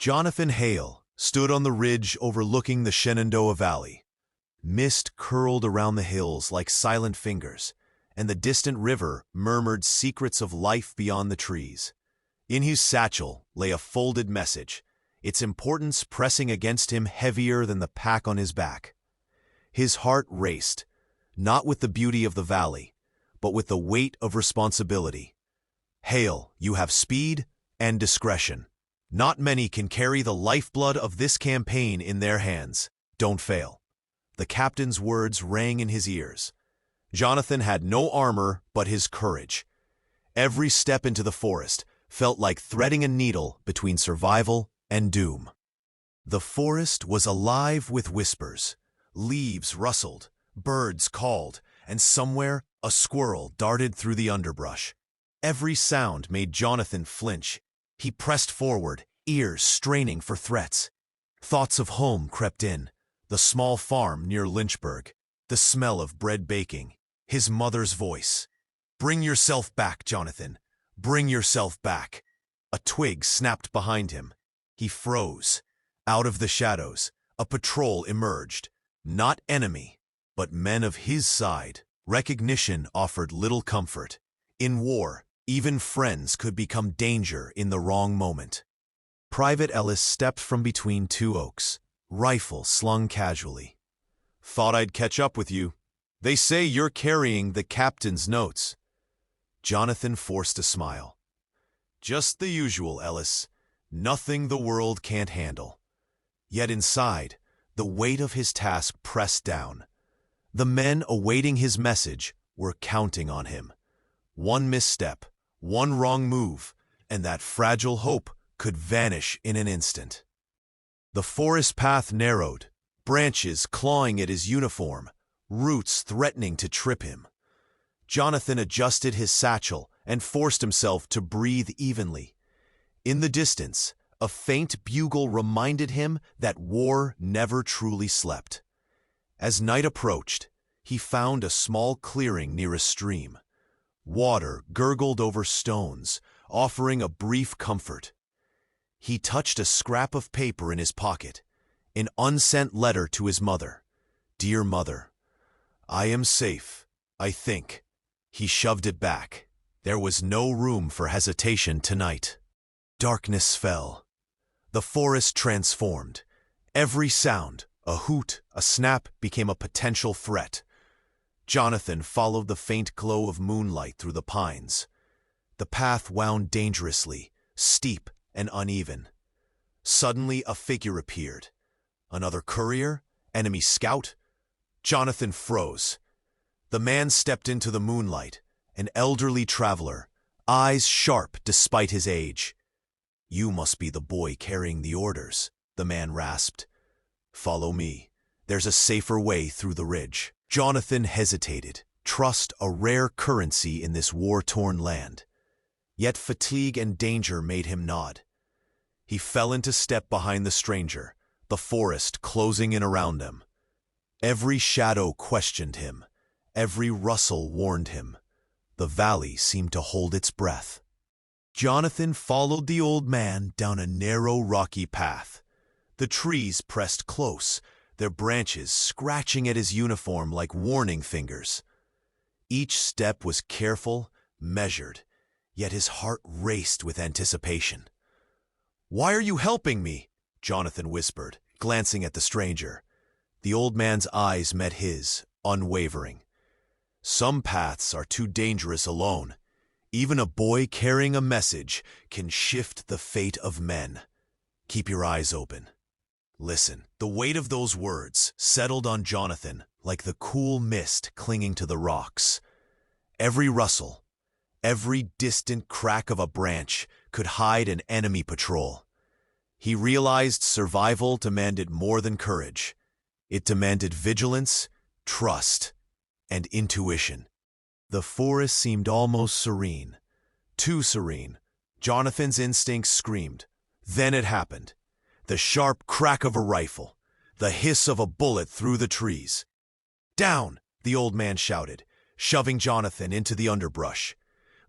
Jonathan Hale stood on the ridge overlooking the Shenandoah Valley. Mist curled around the hills like silent fingers, and the distant river murmured secrets of life beyond the trees. In his satchel lay a folded message, its importance pressing against him heavier than the pack on his back. His heart raced, not with the beauty of the valley, but with the weight of responsibility. Hale, you have speed and discretion. Not many can carry the lifeblood of this campaign in their hands. Don't fail. The captain's words rang in his ears. Jonathan had no armor but his courage. Every step into the forest felt like threading a needle between survival and doom. The forest was alive with whispers. Leaves rustled, birds called, and somewhere a squirrel darted through the underbrush. Every sound made Jonathan flinch. He pressed forward, ears straining for threats. Thoughts of home crept in, the small farm near Lynchburg, the smell of bread baking, his mother's voice. "Bring yourself back, Jonathan. Bring yourself back." A twig snapped behind him. He froze. Out of the shadows, a patrol emerged. Not enemy, but men of his side. Recognition offered little comfort. In war, even friends could become danger in the wrong moment. Private Ellis stepped from between two oaks, rifle slung casually. "Thought I'd catch up with you. They say you're carrying the captain's notes." Jonathan forced a smile. "Just the usual, Ellis. Nothing the world can't handle." Yet inside, the weight of his task pressed down. The men awaiting his message were counting on him. One misstep, one wrong move, and that fragile hope could vanish in an instant. The forest path narrowed, branches clawing at his uniform, roots threatening to trip him. Jonathan adjusted his satchel and forced himself to breathe evenly. In the distance, a faint bugle reminded him that war never truly slept. As night approached, he found a small clearing near a stream. Water gurgled over stones, offering a brief comfort. He touched a scrap of paper in his pocket, an unsent letter to his mother. "Dear Mother, I am safe, I think." He shoved it back. There was no room for hesitation tonight. Darkness fell. The forest transformed. Every sound, a hoot, a snap, became a potential threat. Jonathan followed the faint glow of moonlight through the pines. The path wound dangerously, steep and uneven. Suddenly a figure appeared. Another courier? Enemy scout? Jonathan froze. The man stepped into the moonlight, an elderly traveler, eyes sharp despite his age. "You must be the boy carrying the orders," the man rasped. "Follow me. There's a safer way through the ridge." Jonathan hesitated, trust a rare currency in this war-torn land. Yet fatigue and danger made him nod. He fell into step behind the stranger, the forest closing in around them. Every shadow questioned him. Every rustle warned him. The valley seemed to hold its breath. Jonathan followed the old man down a narrow, rocky path. The trees pressed close, their branches scratching at his uniform like warning fingers. Each step was careful, measured, yet his heart raced with anticipation. "Why are you helping me?" Jonathan whispered, glancing at the stranger. The old man's eyes met his, unwavering. "Some paths are too dangerous alone. Even a boy carrying a message can shift the fate of men. Keep your eyes open. Listen." The weight of those words settled on Jonathan like the cool mist clinging to the rocks. Every rustle, every distant crack of a branch could hide an enemy patrol. He realized survival demanded more than courage. It demanded vigilance, trust, and intuition. The forest seemed almost serene. Too serene. Jonathan's instincts screamed. Then it happened. The sharp crack of a rifle. The hiss of a bullet through the trees. "Down!" the old man shouted, shoving Jonathan into the underbrush.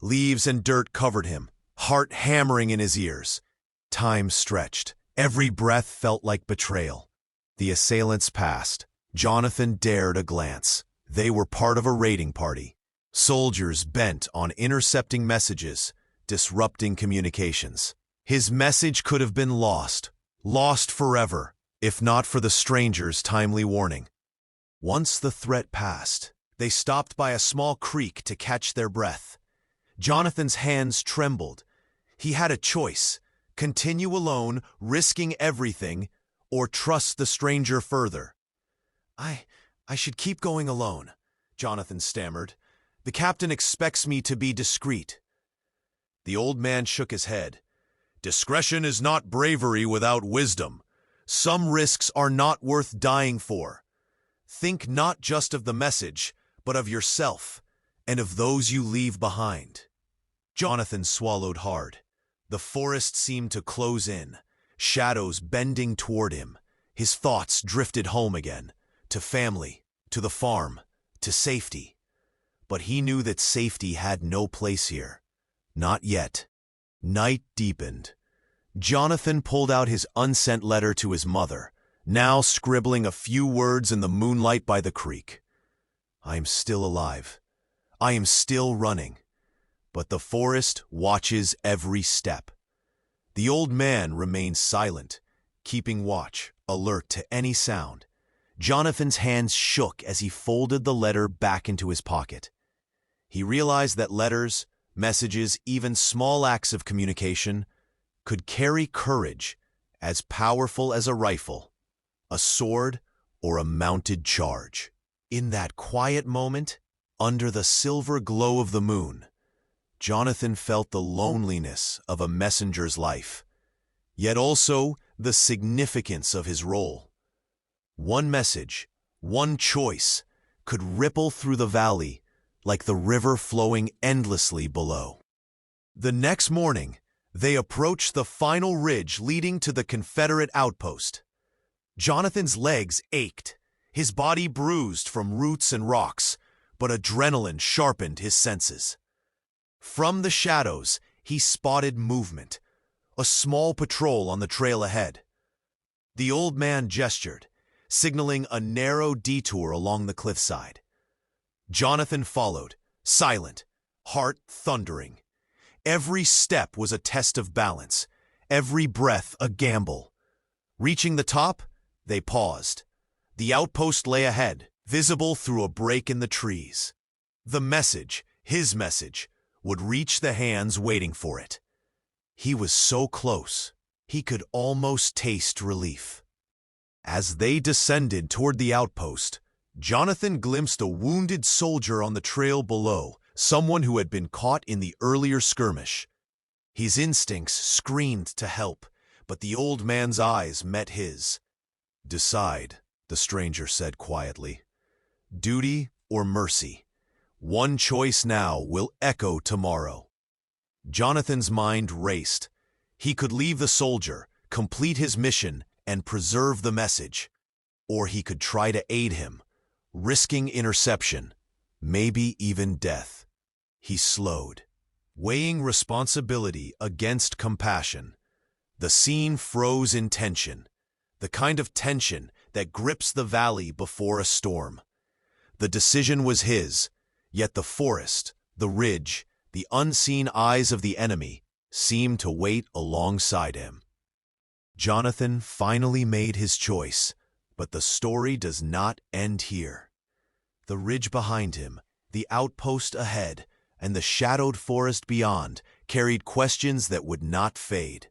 Leaves and dirt covered him, heart hammering in his ears. Time stretched, Every breath felt like betrayal. The assailants passed. Jonathan dared a glance. They were part of a raiding party. Soldiers bent on intercepting messages, disrupting communications. His message could have been lost forever, if not for the stranger's timely warning. Once the threat passed, they stopped by a small creek to catch their breath. Jonathan's hands trembled. He had a choice: continue alone, risking everything, or trust the stranger further. I should keep going alone," Jonathan stammered. "The captain expects me to be discreet." The old man shook his head. "Discretion is not bravery without wisdom. Some risks are not worth dying for. Think not just of the message, but of yourself, and of those you leave behind." Jonathan swallowed hard. The forest seemed to close in, shadows bending toward him. His thoughts drifted home again, to family, to the farm, to safety. But he knew that safety had no place here. Not yet. Night deepened. Jonathan pulled out his unsent letter to his mother, now scribbling a few words in the moonlight by the creek. "I am still alive. I am still running. But the forest watches every step." The old man remained silent, keeping watch, alert to any sound. Jonathan's hands shook as he folded the letter back into his pocket. He realized that letters, messages, even small acts of communication could carry courage as powerful as a rifle, a sword, or a mounted charge. In that quiet moment, under the silver glow of the moon, Jonathan felt the loneliness of a messenger's life, yet also the significance of his role. One message, one choice, could ripple through the valley like the river flowing endlessly below. The next morning, they approached the final ridge leading to the Confederate outpost. Jonathan's legs ached, his body bruised from roots and rocks, but adrenaline sharpened his senses. From the shadows, he spotted movement, a small patrol on the trail ahead. The old man gestured, signaling a narrow detour along the cliffside. Jonathan followed, silent, heart thundering. Every step was a test of balance, every breath a gamble. Reaching the top, they paused. The outpost lay ahead, visible through a break in the trees. The message, his message, would reach the hands waiting for it. He was so close, he could almost taste relief. As they descended toward the outpost, Jonathan glimpsed a wounded soldier on the trail below, someone who had been caught in the earlier skirmish. His instincts screamed to help, but the old man's eyes met his. "Decide," the stranger said quietly. "Duty or mercy. One choice now will echo tomorrow." Jonathan's mind raced. He could leave the soldier, complete his mission, and preserve the message. Or he could try to aid him, risking interception, maybe even death. He slowed, weighing responsibility against compassion. The scene froze in tension, the kind of tension that grips the valley before a storm. The decision was his, yet the forest, the ridge, the unseen eyes of the enemy seemed to wait alongside him. Jonathan finally made his choice, but the story does not end here. The ridge behind him, the outpost ahead, and the shadowed forest beyond carried questions that would not fade.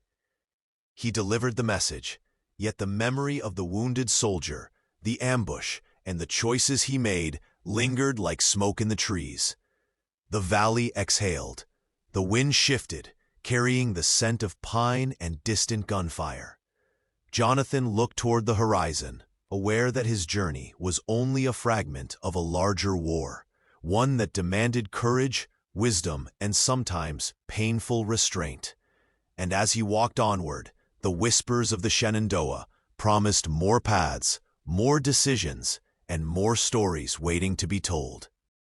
He delivered the message, yet the memory of the wounded soldier, the ambush, and the choices he made lingered like smoke in the trees. The valley exhaled. The wind shifted, carrying the scent of pine and distant gunfire. Jonathan looked toward the horizon, aware that his journey was only a fragment of a larger war, one that demanded courage, wisdom, and sometimes painful restraint. And as he walked onward, the whispers of the Shenandoah promised more paths, more decisions, and more stories waiting to be told.